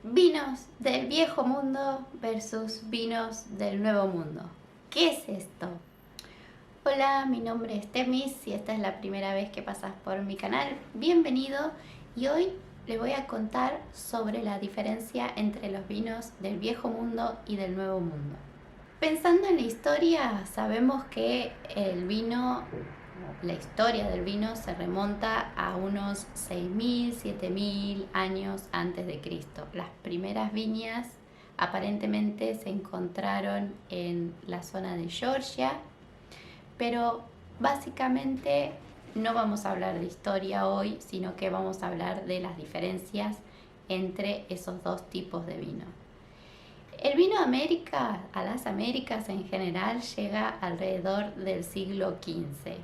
Vinos del viejo mundo versus vinos del nuevo mundo. ¿Qué es esto? Hola, mi nombre es Temis. Si esta es la primera vez que pasas por mi canal, bienvenido. Y hoy les voy a contar sobre la diferencia entre los vinos del viejo mundo y del nuevo mundo. Pensando en la historia, sabemos que la historia del vino se remonta a unos 6.000, 7.000 años antes de Cristo. Las primeras viñas aparentemente se encontraron en la zona de Georgia, pero básicamente no vamos a hablar de historia hoy, sino que vamos a hablar de las diferencias entre esos dos tipos de vino. El vino a las Américas en general, llega alrededor del siglo XV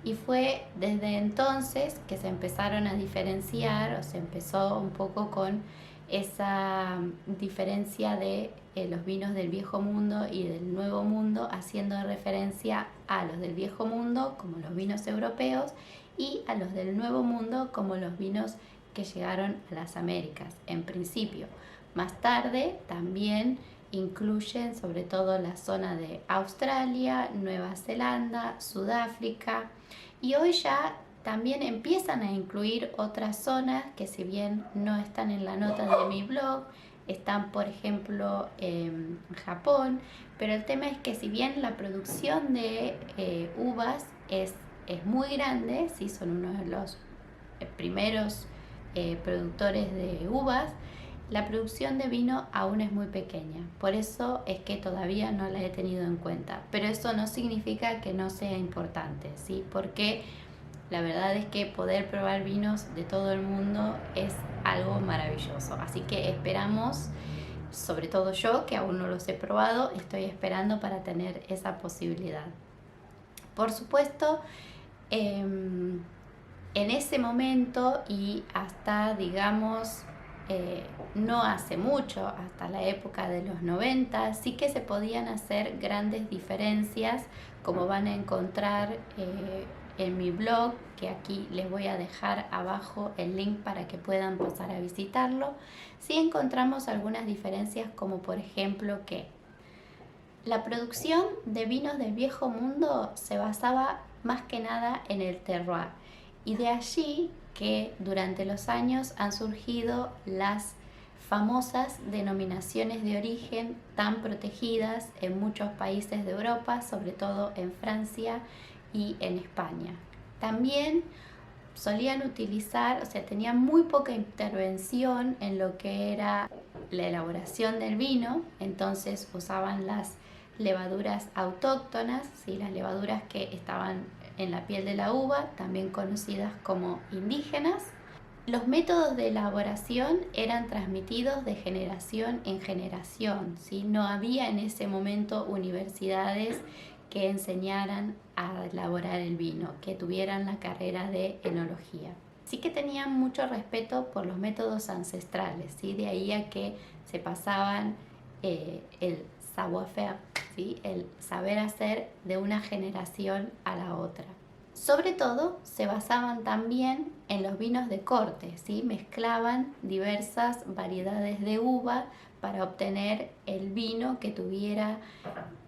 y fue desde entonces que se empezaron a diferenciar, o se empezó un poco con esa diferencia de los vinos del viejo mundo y del nuevo mundo, haciendo referencia a los del viejo mundo como los vinos europeos y a los del nuevo mundo como los vinos que llegaron a las Américas en principio. Más tarde también incluyen sobre todo la zona de Australia, Nueva Zelanda, Sudáfrica, y hoy ya también empiezan a incluir otras zonas que, si bien no están en la nota de mi blog, están por ejemplo en Japón, pero el tema es que si bien la producción de uvas es muy grande, ¿sí? Son uno de los primeros productores de uvas, la producción de vino aún es muy pequeña. Por eso es que todavía no la he tenido en cuenta, pero eso no significa que no sea importante, ¿sí? Porque la verdad es que poder probar vinos de todo el mundo es algo maravilloso. Así que esperamos, sobre todo yo, que aún no los he probado, estoy esperando para tener esa posibilidad. Por supuesto, en ese momento y hasta, digamos, no hace mucho, hasta la época de los 90, sí que se podían hacer grandes diferencias, como van a encontrar en mi blog, que aquí les voy a dejar abajo el link para que puedan pasar a visitarlo. Sí encontramos algunas diferencias, como por ejemplo que la producción de vinos del viejo mundo se basaba más que nada en el terroir, y de allí que durante los años han surgido las famosas denominaciones de origen tan protegidas en muchos países de Europa, sobre todo en Francia y en España. También solían utilizar, o sea, tenían muy poca intervención en lo que era la elaboración del vino, entonces usaban las levaduras autóctonas, ¿sí? Las levaduras que estaban en la piel de la uva, también conocidas como indígenas. Los métodos de elaboración eran transmitidos de generación en generación, ¿sí? No había en ese momento universidades que enseñaran a elaborar el vino, que tuvieran la carrera de enología. Sí que tenían mucho respeto por los métodos ancestrales, ¿sí? De ahí a que se pasaban el savoir-faire, ¿sí? El saber hacer, de una generación a la otra. Sobre todo se basaban también en los vinos de corte, ¿sí? Mezclaban diversas variedades de uva para obtener el vino que tuviera,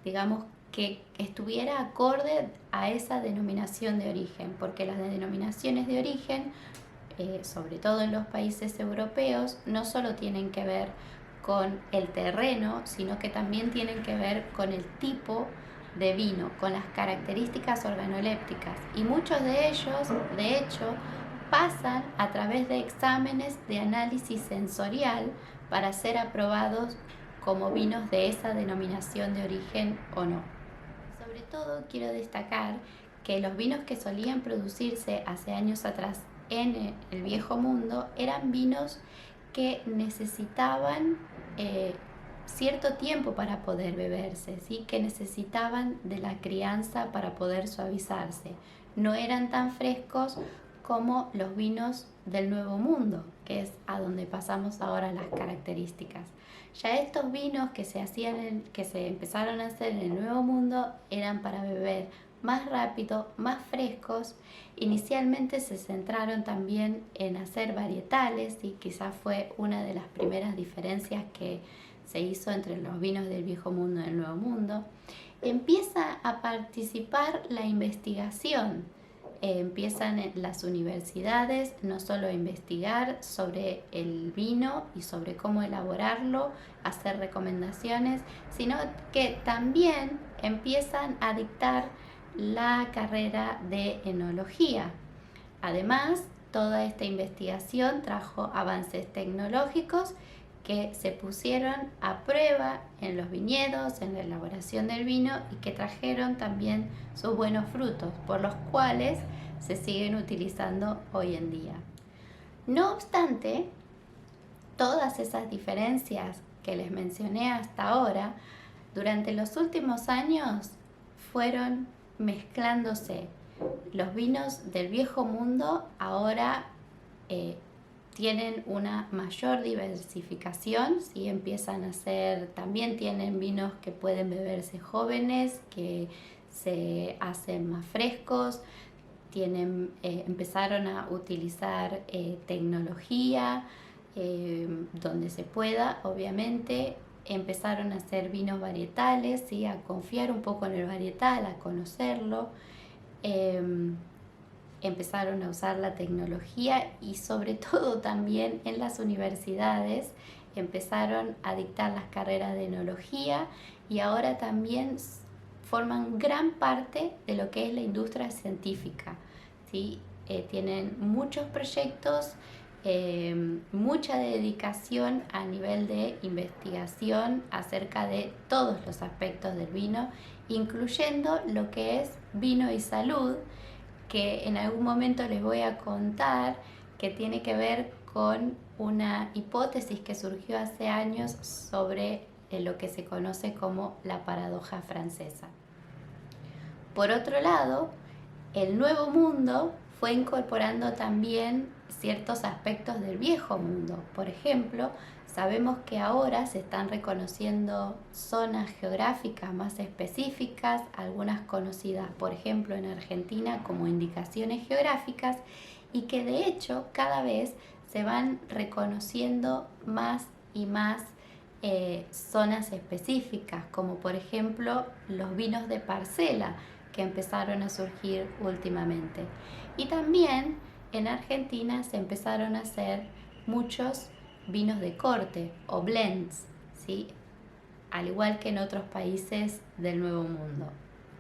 digamos, que estuviera acorde a esa denominación de origen, porque las denominaciones de origen, sobre todo en los países europeos, no solo tienen que ver con el terreno, sino que también tienen que ver con el tipo de vino, con las características organolépticas, y muchos de ellos, de hecho, pasan a través de exámenes de análisis sensorial para ser aprobados como vinos de esa denominación de origen o no. Sobre todo quiero destacar que los vinos que solían producirse hace años atrás en el viejo mundo eran vinos que necesitaban cierto tiempo para poder beberse, ¿sí? Que necesitaban de la crianza para poder suavizarse. No eran tan frescos como los vinos del Nuevo Mundo, que es a donde pasamos ahora las características. Ya estos vinos que se empezaron a hacer en el Nuevo Mundo eran para beber más rápido, más frescos. Inicialmente se centraron también en hacer varietales y quizás fue una de las primeras diferencias que se hizo entre los vinos del Viejo Mundo y del Nuevo Mundo. Empieza a participar la investigación. Empiezan en las universidades no solo a investigar sobre el vino y sobre cómo elaborarlo, hacer recomendaciones, sino que también empiezan a dictar la carrera de enología. Además, toda esta investigación trajo avances tecnológicos que se pusieron a prueba en los viñedos, en la elaboración del vino y que trajeron también sus buenos frutos, por los cuales se siguen utilizando hoy en día. No obstante, todas esas diferencias que les mencioné hasta ahora, durante los últimos años fueron mezclándose. Los vinos del Viejo Mundo ahora tienen una mayor diversificación, ¿sí? Empiezan a ser, también tienen vinos que pueden beberse jóvenes, que se hacen más frescos, empezaron a utilizar tecnología donde se pueda, obviamente. Empezaron a hacer vinos varietales, ¿sí? A confiar un poco en el varietal, a conocerlo. Empezaron a usar la tecnología y sobre todo también en las universidades empezaron a dictar las carreras de enología y ahora también forman gran parte de lo que es la industria científica, ¿sí? Tienen muchos proyectos, mucha dedicación a nivel de investigación acerca de todos los aspectos del vino, incluyendo lo que es vino y salud, que en algún momento les voy a contar, que tiene que ver con una hipótesis que surgió hace años sobre lo que se conoce como la paradoja francesa. Por otro lado, el Nuevo Mundo fue incorporando también ciertos aspectos del Viejo Mundo. Por ejemplo, sabemos que ahora se están reconociendo zonas geográficas más específicas, algunas conocidas, por ejemplo, en Argentina como indicaciones geográficas, y que de hecho cada vez se van reconociendo más y más zonas específicas, como por ejemplo los vinos de parcela que empezaron a surgir últimamente. Y también en Argentina se empezaron a hacer muchos vinos de corte o blends, ¿sí? Al igual que en otros países del Nuevo Mundo.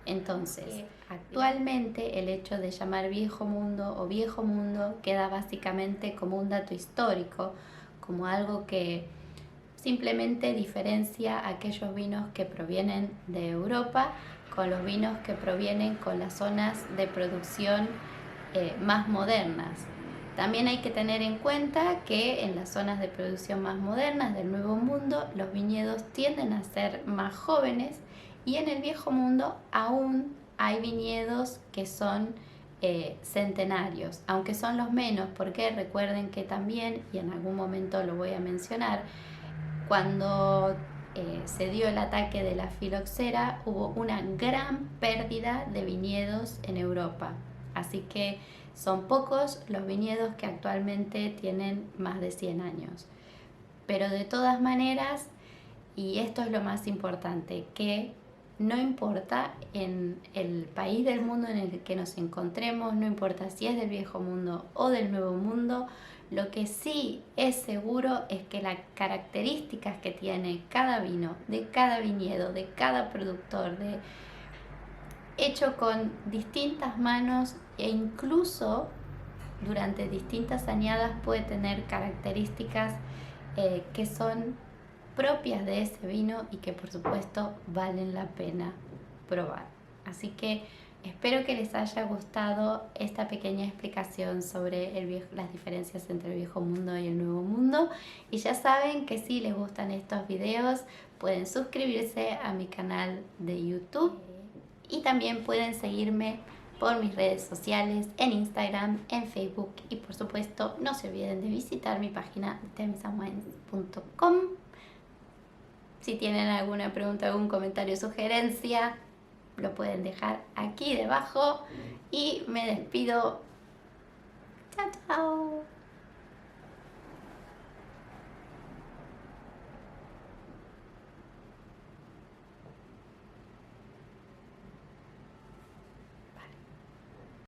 Entonces, actualmente el hecho de llamar Viejo Mundo o Viejo Mundo queda básicamente como un dato histórico, como algo que simplemente diferencia aquellos vinos que provienen de Europa con los vinos que provienen con las zonas de producción más modernas. También hay que tener en cuenta que en las zonas de producción más modernas del Nuevo Mundo los viñedos tienden a ser más jóvenes y en el Viejo Mundo aún hay viñedos que son centenarios, aunque son los menos, porque recuerden que también, y en algún momento lo voy a mencionar, cuando se dio el ataque de la filoxera hubo una gran pérdida de viñedos en Europa, así que son pocos los viñedos que actualmente tienen más de 100 años. Pero de todas maneras, y esto es lo más importante, que no importa en el país del mundo en el que nos encontremos, no importa si es del Viejo Mundo o del Nuevo Mundo, lo que sí es seguro es que las características que tiene cada vino, de cada viñedo, de cada productor, hecho con distintas manos e incluso durante distintas añadas puede tener características que son propias de ese vino y que por supuesto valen la pena probar. Así que espero que les haya gustado esta pequeña explicación sobre las diferencias entre el Viejo Mundo y el Nuevo Mundo. Y ya saben que si les gustan estos videos pueden suscribirse a mi canal de YouTube y también pueden seguirme por mis redes sociales, en Instagram, en Facebook y por supuesto no se olviden de visitar mi página temisandwines.com. Si tienen alguna pregunta, algún comentario o sugerencia, lo pueden dejar aquí debajo y me despido. Chao, chao.